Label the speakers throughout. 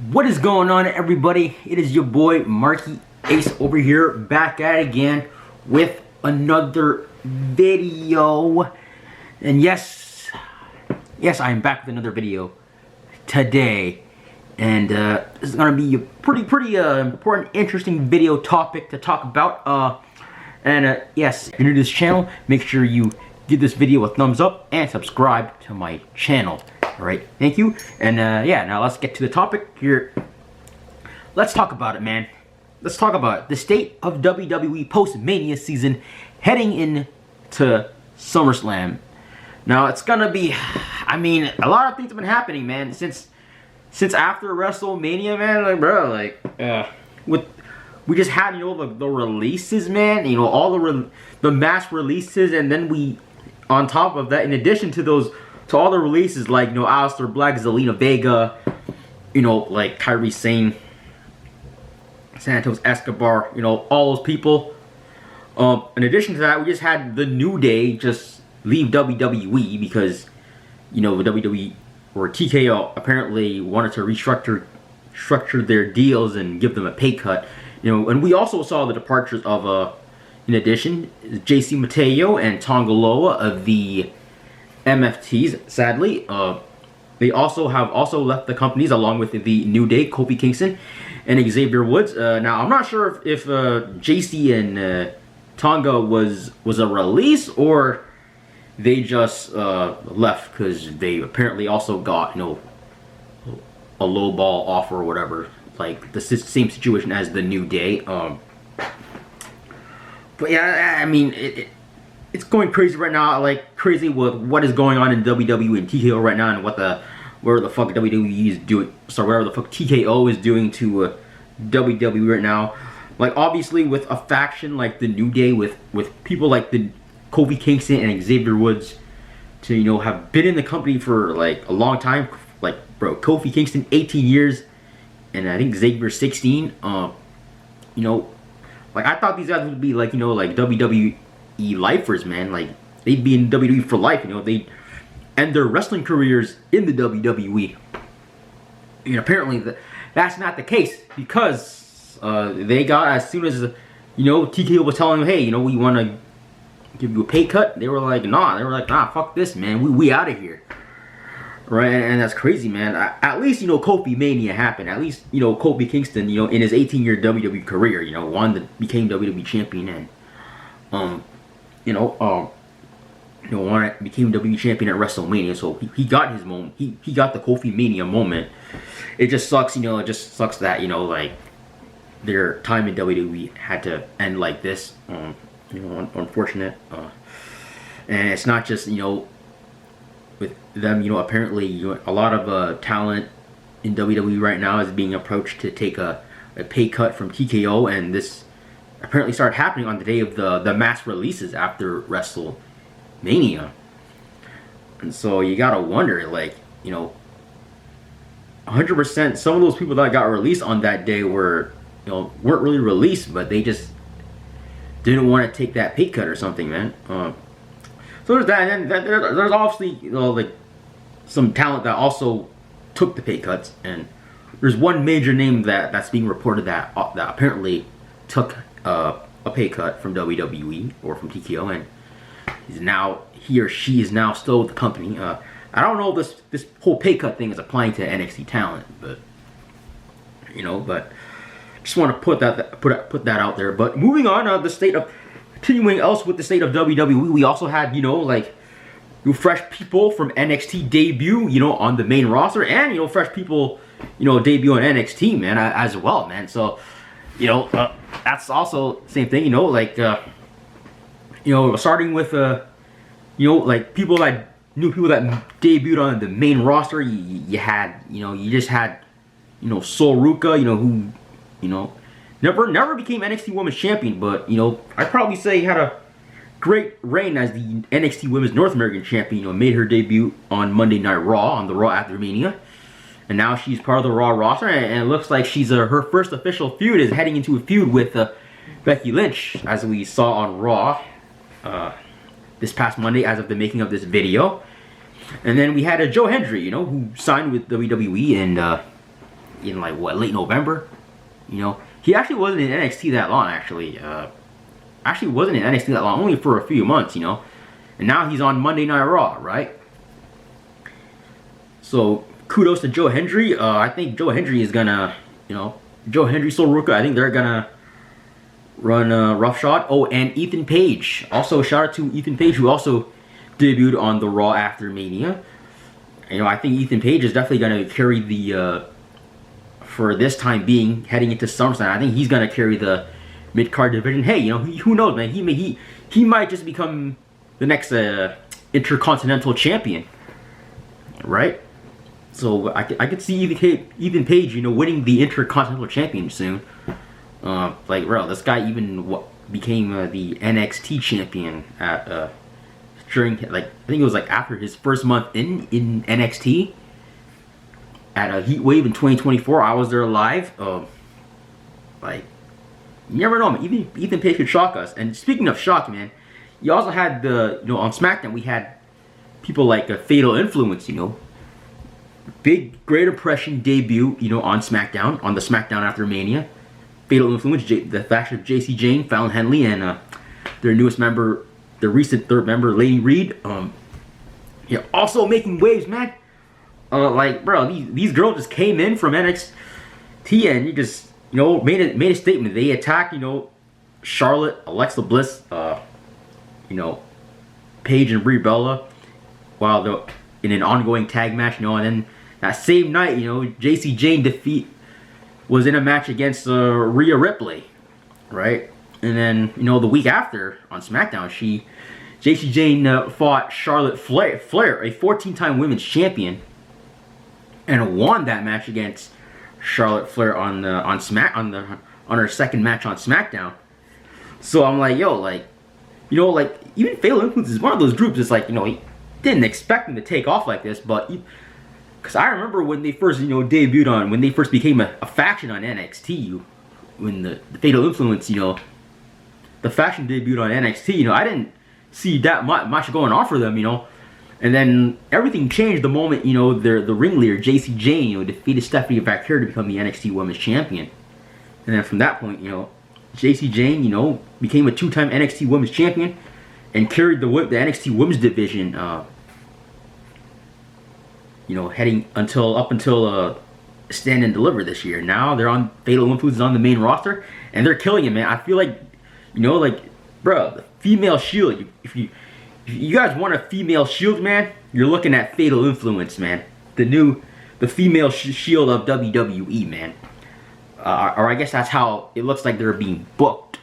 Speaker 1: What is going on, everybody? It is your boy Markie Ace over here, back at it again with another video. And yes, I am back with another video today. And this is gonna be a pretty important, interesting video topic to talk about. Yes, if you're new to this channel, make sure you give this video a thumbs up and subscribe to my channel. Alright, thank you. And yeah, now let's get to the topic here. Let's talk about it, man. Let's talk about the state of WWE Post-Mania season heading into SummerSlam. Now, it's gonna be, I mean, a lot of things have been happening, man, since after WrestleMania, man. Like, bro, we just had, you know, the releases, man, you know, all the mass releases, and then we, on top of that, in addition to those, to all the releases, like, you know, Aleister Black, Zelina Vega, you know, like Kairi Sane, Santos Escobar, you know, all those people. In addition to that, we just had the New Day just leave WWE because, you know, WWE or TKO apparently wanted to structure their deals and give them a pay cut. You know, and we also saw the departures of, in addition, JC Mateo and Tonga Loa of the MFTs, sadly. They also have left the companies along with the New Day, Kofi Kingston and Xavier Woods. Now, I'm not sure if JC and Tonga was a release or they just left because they apparently also got, you know, a low ball offer or whatever, like the same situation as the New Day. But yeah, I mean, it's going crazy right now, like crazy with what is going on in WWE and TKO right now, and where the fuck WWE is doing, sorry, whatever the fuck TKO is doing to WWE right now. Like, obviously with a faction like the New Day, with people like the Kofi Kingston and Xavier Woods, to, you know, have been in the company for like a long time. Like, bro, Kofi Kingston 18 years, and I think Xavier 16. You know, like, I thought these guys would be like, you know, like WWE lifers, man. Like, they'd be in WWE for life, you know. They'd end their wrestling careers in the WWE. And apparently that's not the case, because they got, as soon as, you know, TKO was telling them, hey, you know, we want to give you a pay cut, they were like, nah, fuck this, man, we out of here. Right? And that's crazy, man. At least, you know, Kofi Mania happened. At least, you know, Kofi Kingston, you know, in his 18-year WWE career, you know, became WWE champion, and became WWE champion at WrestleMania. So he got his moment. He got the Kofi Mania moment. It just sucks, you know. It just sucks that, you know, like, their time in WWE had to end like this. You know, unfortunate. And it's not just, you know, with them, you know, apparently, you know, a lot of talent in WWE right now is being approached to take a pay cut from TKO, and this apparently started happening on the day of the mass releases after WrestleMania. And so you gotta wonder, like, you know, 100%, some of those people that got released on that day were, you know, weren't really released, but they just didn't want to take that pay cut or something, man. So there's that, and then there's obviously, you know, like, some talent that also took the pay cuts, and there's one major name that's being reported that apparently took a pay cut from WWE or from TKO, and he or she is now still with the company. I don't know if this whole pay cut thing is applying to NXT talent, but, you know, but just want to put that out there. But moving on, continuing else with the state of WWE, we also had, you know, like, fresh people from NXT debut, you know, on the main roster, and, you know, fresh people, you know, debut on NXT, man, as well, man. So, you know, that's also the same thing, you know, like, you know, starting with, you know, like, new people that debuted on the main roster. You just had, you know, Sol Ruka, you know, who, you know, never became NXT Women's Champion, but, you know, I'd probably say had a great reign as the NXT Women's North American Champion. You know, made her debut on Monday Night Raw, on the Raw after Mania, and now she's part of the Raw roster, and it looks like she's her first official feud is heading into a feud with Becky Lynch, as we saw on Raw this past Monday, as of the making of this video. And then we had Joe Hendry, you know, who signed with WWE, and in like what, late November. You know, he actually wasn't in NXT that long. Actually wasn't in NXT that long, only for a few months. You know, and now he's on Monday Night Raw, right? So kudos to Joe Hendry. I think Joe Hendry is gonna, you know, Joe Hendry, Sol Ruka, I think they're gonna run roughshod. Oh, and Ethan Page. Also, shout out to Ethan Page, who also debuted on the Raw after Mania. You know, I think Ethan Page is definitely gonna carry the for this time being, heading into SummerSlam. I think he's gonna carry the mid-card division. Hey, you know, who knows, man? He might just become the next Intercontinental Champion, right? So I could see Ethan Page, you know, winning the Intercontinental Champion soon. Like, bro, this guy even became the NXT champion at during, like, I think it was like after his first month in NXT at a Heat Wave in 2024. I was there live. Like, you never know, man. Ethan Page could shock us. And speaking of shock, man, you also had you know, on SmackDown we had people like Fatal Influence, you know. Big Great Impression debut, you know, on SmackDown, on the SmackDown after Mania. Fatal Influence, the faction of JC Jane, Fallon Henley, and their newest member, their recent third member, Lady Reed. Yeah, also making waves, man. Like, bro, these girls just came in from NXT and you just, you know, made a statement. They attacked, you know, Charlotte, Alexa Bliss, you know, Paige and Brie Bella, while they're in an ongoing tag match, you know, and then that same night, you know, JC Jane was in a match against Rhea Ripley, right? And then, you know, the week after on SmackDown, JC Jane fought Charlotte Flair, a 14-time women's champion, and won that match against Charlotte Flair on her second match on SmackDown. So I'm like, yo, like, you know, like, even Fatal Influence is one of those groups. It's like, you know, he didn't expect them to take off like this, but because I remember when they first, you know, debuted when they first became a faction on NXT, when the Fatal Influence, you know, the faction debuted on NXT, you know, I didn't see that much going on for them, you know. And then everything changed the moment, you know, the ringleader, JC Jane, you know, defeated Stephanie McMahon to become the NXT Women's Champion. And then from that point, you know, JC Jane, you know, became a 2-time NXT Women's Champion and carried the NXT Women's Division, you know, heading up until Stand and Deliver this year. Now they're on Fatal Influence on the main roster, and they're killing it, man. I feel like, you know, like, bro, the female Shield. If you guys want a female Shield, man, you're looking at Fatal Influence, man. The female Shield of WWE, man. Or I guess that's how it looks like they're being booked.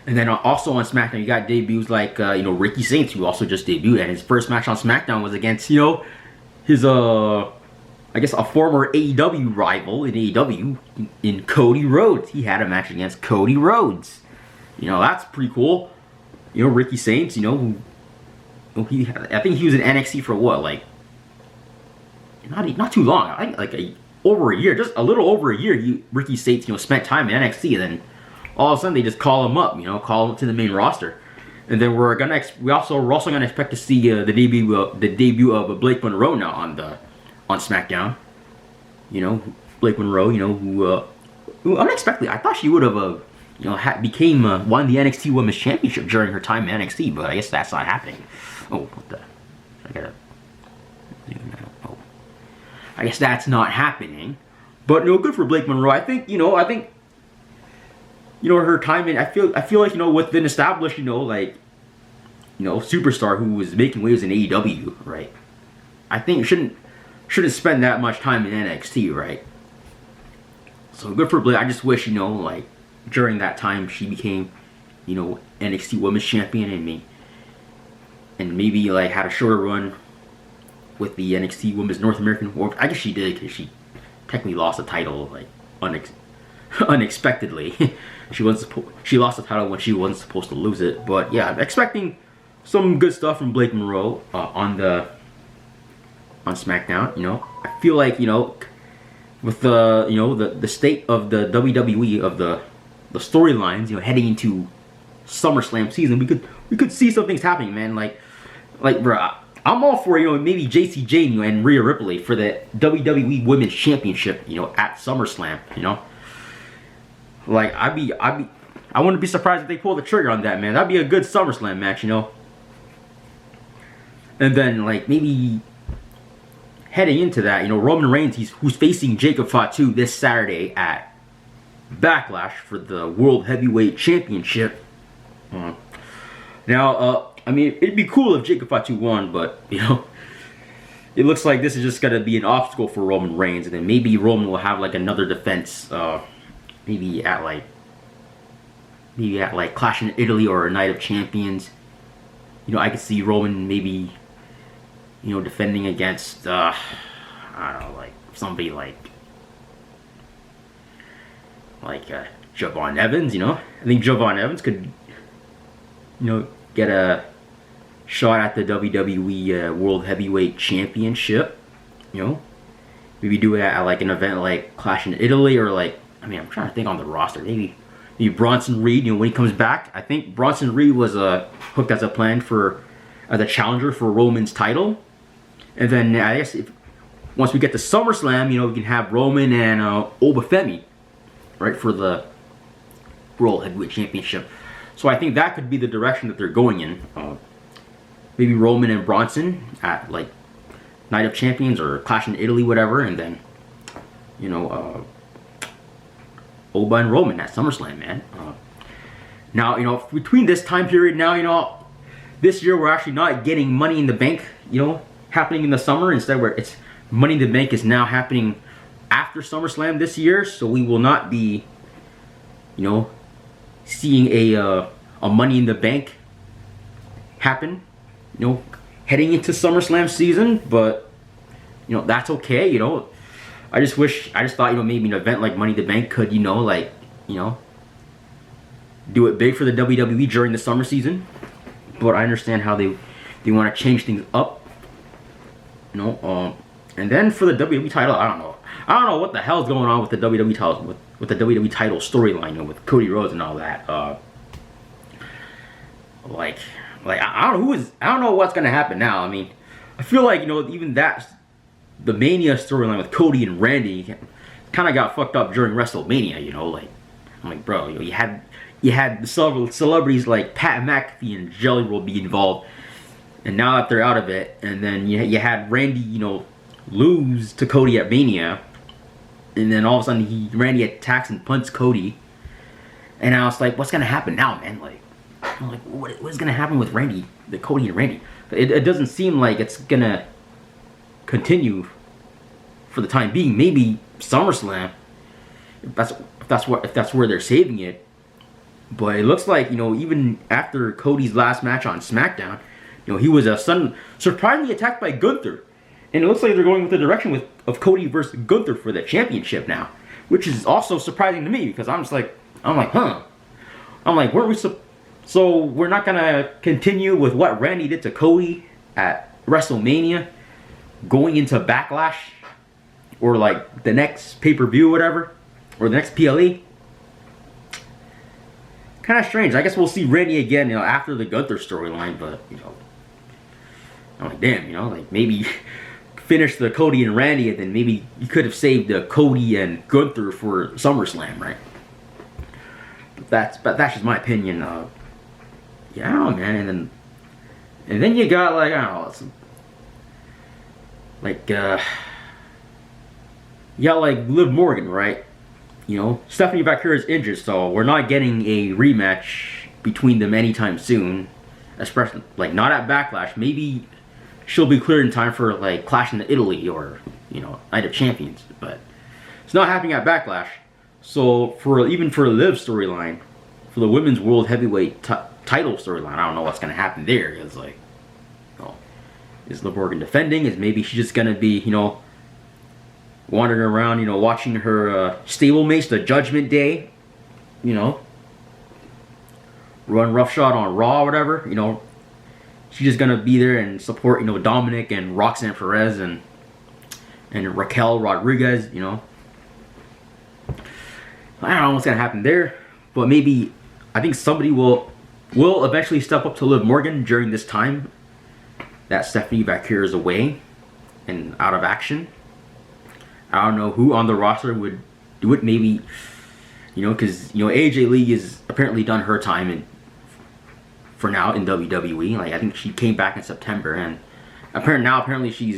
Speaker 1: And then also on SmackDown, you got debuts like, you know, Ricky Saints, who also just debuted. And his first match on SmackDown was against, you know, his, I guess, a former AEW rival in AEW, in Cody Rhodes. He had a match against Cody Rhodes. You know, that's pretty cool. You know, Ricky Saints, you know, I think he was in NXT for what, like, not too long. I think like over a year, just a little over a year. Ricky Saints, you know, spent time in NXT, and then all of a sudden they just call him up, you know, call him to the main roster. And then we're also gonna expect to see the debut of Blake Monroe now on SmackDown. You know, Blake Monroe, you know, who unexpectedly, I thought she would have you know, won the NXT Women's Championship during her time in NXT, but I guess that's not happening. Oh, what the? I guess that's not happening. But, you know, good for Blake Monroe. I think, you know, her time in, I feel like, you know, with an established, you know, like, you know, superstar who was making waves in AEW, right? I think shouldn't spend that much time in NXT, right? So good for Blake. I just wish, you know, like, during that time she became, you know, NXT Women's Champion, and maybe like had a shorter run with the NXT Women's North American. Or I guess she did, because she technically lost the title like unexpectedly. She lost the title when she wasn't supposed to lose it. But yeah, I'm expecting some good stuff from Blake Monroe on SmackDown. You know, I feel like, you know, with the, you know, the state of the WWE, of the storylines, you know, heading into SummerSlam season, we could see some things happening, man. Like, bro, I'm all for, maybe JCJ, and Rhea Ripley for the WWE Women's Championship, at SummerSlam, Like, I wouldn't be surprised if they pull the trigger on that, man. That'd be a good SummerSlam match, And then, like, maybe heading into that, Roman Reigns, who's facing Jacob Fatu this Saturday at Backlash for the World Heavyweight Championship. Now, I mean, it'd be cool if Jacob Fatu won, but, it looks like this is just going to be an obstacle for Roman Reigns. And then maybe Roman will have, like, another defense, maybe at Clash in Italy or a Night of Champions. I could see Roman maybe, defending against, I don't know, like, somebody like Javon Evans, I think Javon Evans could, get a shot at the WWE World Heavyweight Championship, Maybe do it at, like, an event like Clash in Italy, or, like, I mean, I'm trying to think on the roster. Maybe Bronson Reed, when he comes back. I think Bronson Reed was hooked as a plan as a challenger for Roman's title. And then I guess once we get to SummerSlam, we can have Roman and Obafemi, right, for the World Heavyweight Championship. So I think that could be the direction that they're going in. Maybe Roman and Bronson at, like, Night of Champions or Clash in Italy, whatever, and then, Oba and Roman at SummerSlam, man. Now, between this time period now, this year we're actually not getting Money in the Bank, happening in the summer. Instead, where it's Money in the Bank is now happening after SummerSlam this year. So we will not be, seeing a Money in the Bank happen, heading into SummerSlam season. But, that's okay, I just thought, maybe an event like Money in the Bank could, do it big for the WWE during the summer season. But I understand how they want to change things up. And then for the WWE title, I don't know what the hell's going on with the WWE title, with the WWE title storyline, with Cody Rhodes and all that. I don't know what's gonna happen now. I mean, I feel like, even the Mania storyline with Cody and Randy kind of got fucked up during WrestleMania. I'm like, bro, you had the celebrities like Pat McAfee and Jelly Roll be involved, and now that they're out of it, and then you had Randy, lose to Cody at Mania, and then all of a sudden Randy attacks and punts Cody, and I was like, what's gonna happen now, man? What's gonna happen with Randy, Cody and Randy? It doesn't seem like it's gonna continue for the time being. Maybe SummerSlam, if that's where they're saving it. But it looks like, even after Cody's last match on SmackDown, he was surprisingly attacked by Gunther. And it looks like they're going with the direction of Cody versus Gunther for the championship now, which is also surprising to me, because I'm like, weren't we so we're not gonna continue with what Randy did to Cody at WrestleMania, going into Backlash, or like the next pay-per-view or whatever, or the next PLE? Kind of strange. I guess we'll see Randy again, after the Gunther storyline, but, I'm like, damn, like, maybe finish the Cody and Randy, and then maybe you could have saved the Cody and Gunther for SummerSlam, right? But that's just my opinion. Yeah, I don't know, man. And then you got, like, I don't know, you got, like, Liv Morgan, right? Stephanie Vaquer is injured, so we're not getting a rematch between them anytime soon. Especially, like, not at Backlash. Maybe she'll be cleared in time for, like, Clash in Italy or, Night of Champions. But it's not happening at Backlash. So, even for Liv's storyline, for the Women's World Heavyweight title storyline, I don't know what's going to happen there. It's like, is Liv Morgan defending? Is maybe she's just going to be, wandering around, watching her stablemates, the Judgment Day, run roughshod on Raw or whatever, she's just gonna be there and support, Dominic and Roxanne Perez and Raquel Rodriguez, I don't know what's gonna happen there, but maybe I think somebody will eventually step up to Liv Morgan during this time, that Stephanie Vaquer is away and out of action. I don't know who on the roster would do it. Maybe, because AJ Lee is apparently done her time for now in WWE. Like I think she came back in September, and apparently she's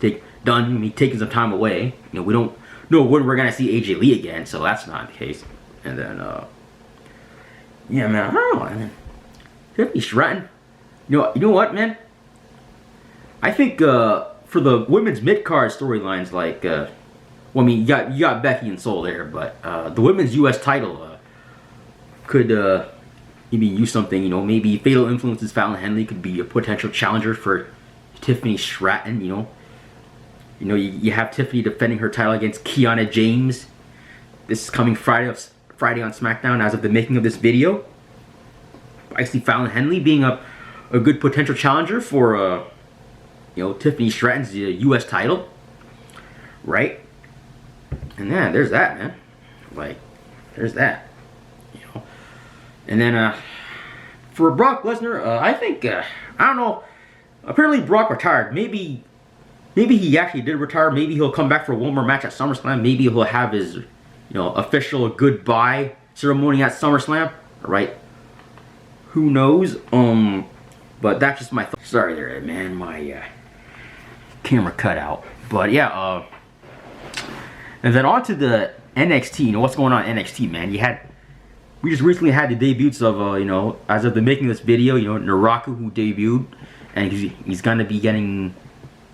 Speaker 1: taking some time away. We don't know when we're gonna see AJ Lee again, so that's not the case. And then yeah, man, I don't know, man. Tiffany Stratton. You know what, man? I think for the women's mid-card storylines, like, well, I mean, you got Becky and Sol there, but the women's U.S. title could maybe use something. Maybe Fatal Influence's Fallon Henley could be a potential challenger for Tiffany Stratton. You have Tiffany defending her title against Kiana James. This is coming Friday on SmackDown as of the making of this video. I see Fallon Henley being a good potential challenger for Tiffany Stratton's U.S. title, right? And then there's that, man. Like, there's that. And then for Brock Lesnar, I think I don't know. Apparently Brock retired. Maybe he actually did retire. Maybe he'll come back for one more match at SummerSlam. Maybe he'll have his official goodbye ceremony at SummerSlam, right? Who knows? But that's just my thought. Sorry there, man. My camera cut out. But yeah, and then on to the NXT. What's going on in NXT, man? We just recently had the debuts of as of the making of this video, Naraku, who debuted, and he's gonna be getting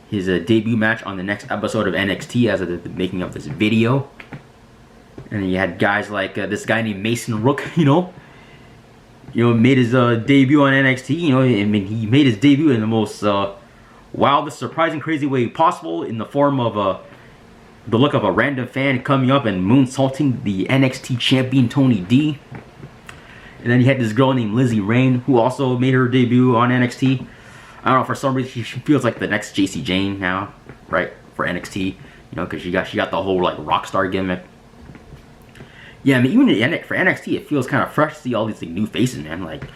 Speaker 1: his debut match on the next episode of NXT as of the making of this video. And then you had guys like this guy named Mason Rook, made his debut on NXT. I mean, he made his debut in the most wildest, surprising, crazy way possible, in the form of the look of a random fan coming up and moonsaulting the NXT champion Tony D. And then you had this girl named Lizzie Rain, who also made her debut on NXT. I don't know, for some reason she feels like the next JC Jane now, right, for NXT. Because she got the whole like rock star gimmick. Yeah, I mean, even for NXT, it feels kind of fresh to see all these new faces, man. Like,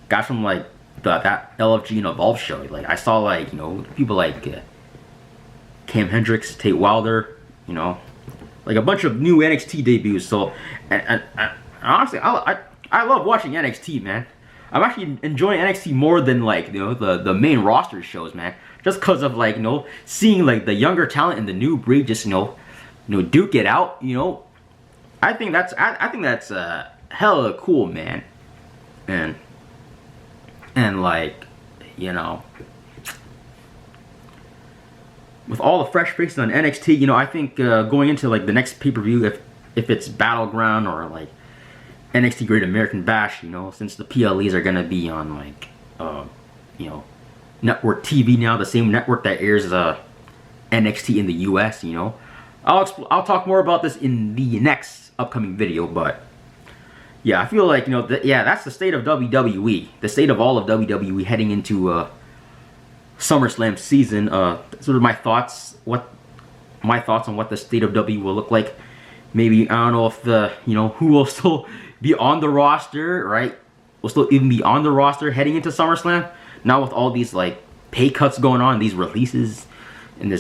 Speaker 1: guys from like that LFG and Evolve show. Like, I saw like people like Cam Hendricks, Tate Wilder, like a bunch of new NXT debuts. So, and honestly, I love watching NXT, man. I'm actually enjoying NXT more than like the main roster shows, man. Just because of like seeing like the younger talent and the new breed just duke it out, I think that's hella cool, man. And like, with all the fresh faces on NXT, I think going into like the next pay-per-view, if it's Battleground or like NXT Great American Bash, since the PLEs are gonna be on like network TV now, the same network that airs NXT in the US, I'll talk more about this in the next upcoming video. But yeah, I feel like that's the state of WWE, the state of all of WWE heading into SummerSlam season. Sort of my thoughts on what the state of WWE will look like. Maybe I don't know if who will still be on the roster, right? Will still even be on the roster heading into SummerSlam. Now with all these like pay cuts going on, these releases, and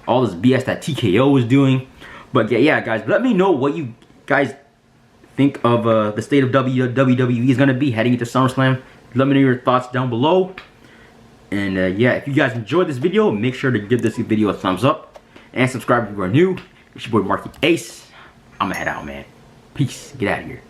Speaker 1: all this BS that TKO is doing. But yeah, guys, let me know what you guys think of the state of WWE is gonna be heading into SummerSlam. Let me know your thoughts down below. And yeah, if you guys enjoyed this video, make sure to give this video a thumbs up and subscribe if you are new. It's your boy Markie Ace. I'm gonna head out, man. Peace. Get out of here.